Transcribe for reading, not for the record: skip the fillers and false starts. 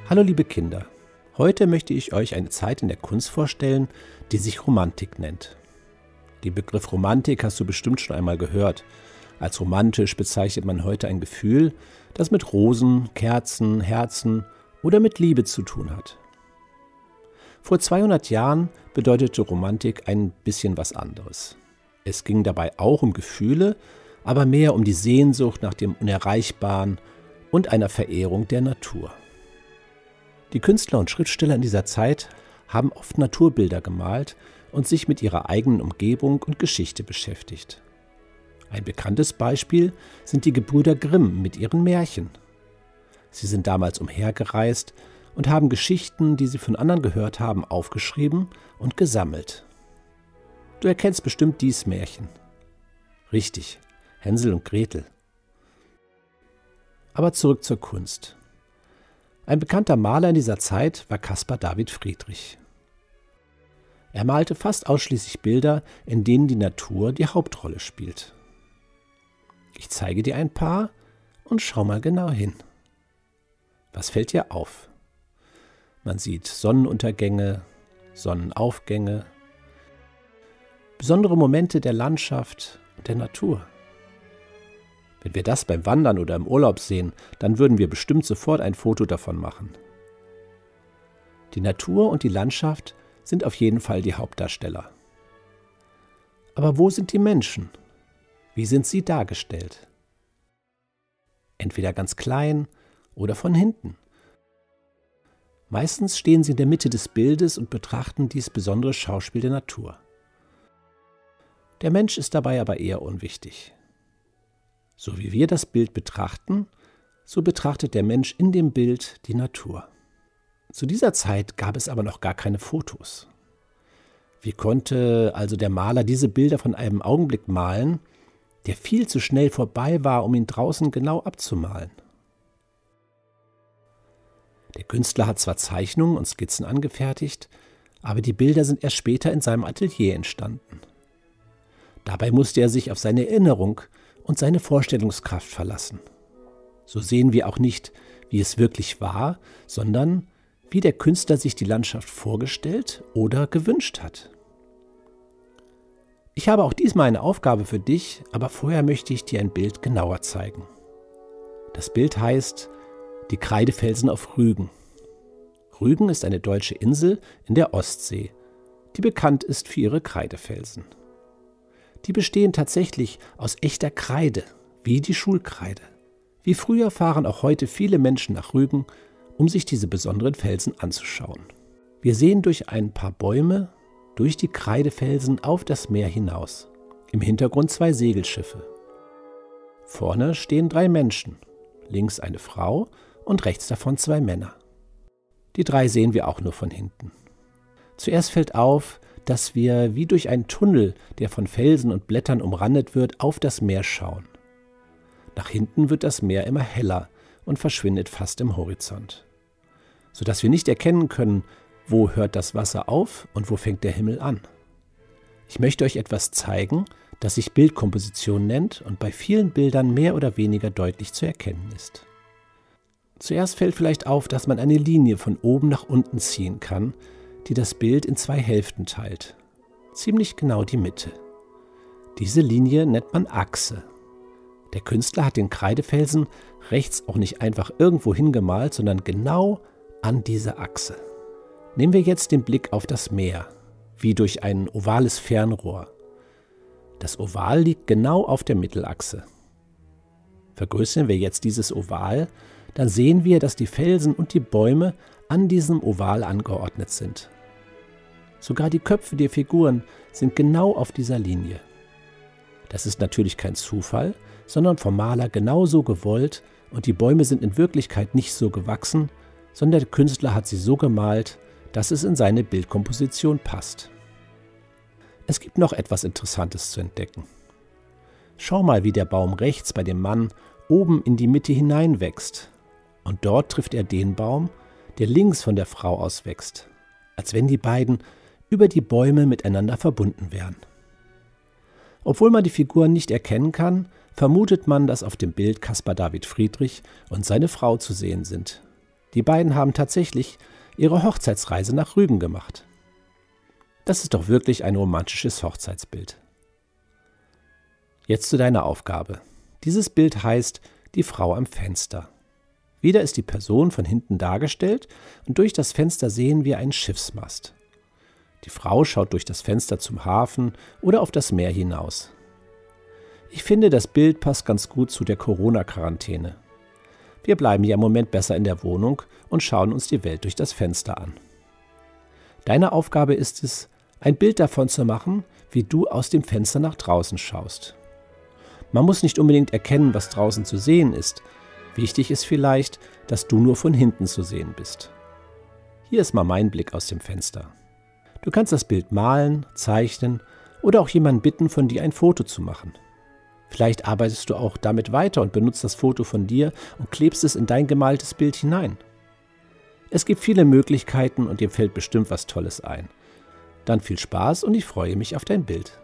Hallo liebe Kinder, heute möchte ich euch eine Zeit in der Kunst vorstellen, die sich Romantik nennt. Den Begriff Romantik hast du bestimmt schon einmal gehört. Als romantisch bezeichnet man heute ein Gefühl, das mit Rosen, Kerzen, Herzen oder mit Liebe zu tun hat. Vor 200 Jahren bedeutete Romantik ein bisschen was anderes. Es ging dabei auch um Gefühle, aber mehr um die Sehnsucht nach dem Unerreichbaren und einer Verehrung der Natur. Die Künstler und Schriftsteller in dieser Zeit haben oft Naturbilder gemalt und sich mit ihrer eigenen Umgebung und Geschichte beschäftigt. Ein bekanntes Beispiel sind die Gebrüder Grimm mit ihren Märchen. Sie sind damals umhergereist und haben Geschichten, die sie von anderen gehört haben, aufgeschrieben und gesammelt. Du erkennst bestimmt dieses Märchen. Richtig, Hänsel und Gretel. Aber zurück zur Kunst. Ein bekannter Maler in dieser Zeit war Caspar David Friedrich. Er malte fast ausschließlich Bilder, in denen die Natur die Hauptrolle spielt. Ich zeige dir ein paar und schau mal genau hin. Was fällt dir auf? Man sieht Sonnenuntergänge, Sonnenaufgänge, besondere Momente der Landschaft und der Natur. Wenn wir das beim Wandern oder im Urlaub sehen, dann würden wir bestimmt sofort ein Foto davon machen. Die Natur und die Landschaft sind auf jeden Fall die Hauptdarsteller. Aber wo sind die Menschen? Wie sind sie dargestellt? Entweder ganz klein oder von hinten. Meistens stehen sie in der Mitte des Bildes und betrachten dieses besondere Schauspiel der Natur. Der Mensch ist dabei aber eher unwichtig. So wie wir das Bild betrachten, so betrachtet der Mensch in dem Bild die Natur. Zu dieser Zeit gab es aber noch gar keine Fotos. Wie konnte also der Maler diese Bilder von einem Augenblick malen, der viel zu schnell vorbei war, um ihn draußen genau abzumalen? Der Künstler hat zwar Zeichnungen und Skizzen angefertigt, aber die Bilder sind erst später in seinem Atelier entstanden. Dabei musste er sich auf seine Erinnerung und seine Vorstellungskraft verlassen. So sehen wir auch nicht, wie es wirklich war, sondern wie der Künstler sich die Landschaft vorgestellt oder gewünscht hat. Ich habe auch diesmal eine Aufgabe für dich, aber vorher möchte ich dir ein Bild genauer zeigen. Das Bild heißt Die Kreidefelsen auf Rügen. Rügen ist eine deutsche Insel in der Ostsee, die bekannt ist für ihre Kreidefelsen. Die bestehen tatsächlich aus echter Kreide, wie die Schulkreide. Wie früher fahren auch heute viele Menschen nach Rügen, um sich diese besonderen Felsen anzuschauen. Wir sehen durch ein paar Bäume, durch die Kreidefelsen auf das Meer hinaus. Im Hintergrund 2 Segelschiffe. Vorne stehen 3 Menschen, links eine Frau und rechts davon 2 Männer. Die 3 sehen wir auch nur von hinten. Zuerst fällt auf, dass wir wie durch einen Tunnel, der von Felsen und Blättern umrandet wird, auf das Meer schauen. Nach hinten wird das Meer immer heller und verschwindet fast im Horizont, sodass wir nicht erkennen können, wo hört das Wasser auf und wo fängt der Himmel an. Ich möchte euch etwas zeigen, das sich Bildkomposition nennt und bei vielen Bildern mehr oder weniger deutlich zu erkennen ist. Zuerst fällt vielleicht auf, dass man eine Linie von oben nach unten ziehen kann, die das Bild in 2 Hälften teilt. Ziemlich genau die Mitte. Diese Linie nennt man Achse. Der Künstler hat den Kreidefelsen rechts auch nicht einfach irgendwo hingemalt, sondern genau an diese Achse. Nehmen wir jetzt den Blick auf das Meer, wie durch ein ovales Fernrohr. Das Oval liegt genau auf der Mittelachse. Vergrößern wir jetzt dieses Oval, dann sehen wir, dass die Felsen und die Bäume an diesem Oval angeordnet sind. Sogar die Köpfe der Figuren sind genau auf dieser Linie. Das ist natürlich kein Zufall, sondern vom Maler genauso gewollt und die Bäume sind in Wirklichkeit nicht so gewachsen, sondern der Künstler hat sie so gemalt, dass es in seine Bildkomposition passt. Es gibt noch etwas Interessantes zu entdecken. Schau mal, wie der Baum rechts bei dem Mann oben in die Mitte hineinwächst und dort trifft er den Baum, der links von der Frau aus wächst, als wenn die beiden über die Bäume miteinander verbunden wären. Obwohl man die Figuren nicht erkennen kann, vermutet man, dass auf dem Bild Caspar David Friedrich und seine Frau zu sehen sind. Die beiden haben tatsächlich ihre Hochzeitsreise nach Rügen gemacht. Das ist doch wirklich ein romantisches Hochzeitsbild. Jetzt zu deiner Aufgabe. Dieses Bild heißt Die Frau am Fenster. Wieder ist die Person von hinten dargestellt und durch das Fenster sehen wir einen Schiffsmast. Die Frau schaut durch das Fenster zum Hafen oder auf das Meer hinaus. Ich finde, das Bild passt ganz gut zu der Corona-Quarantäne. Wir bleiben ja im Moment besser in der Wohnung und schauen uns die Welt durch das Fenster an. Deine Aufgabe ist es, ein Bild davon zu machen, wie du aus dem Fenster nach draußen schaust. Man muss nicht unbedingt erkennen, was draußen zu sehen ist. Wichtig ist vielleicht, dass du nur von hinten zu sehen bist. Hier ist mal mein Blick aus dem Fenster. Du kannst das Bild malen, zeichnen oder auch jemanden bitten, von dir ein Foto zu machen. Vielleicht arbeitest du auch damit weiter und benutzt das Foto von dir und klebst es in dein gemaltes Bild hinein. Es gibt viele Möglichkeiten und dir fällt bestimmt was Tolles ein. Dann viel Spaß und ich freue mich auf dein Bild.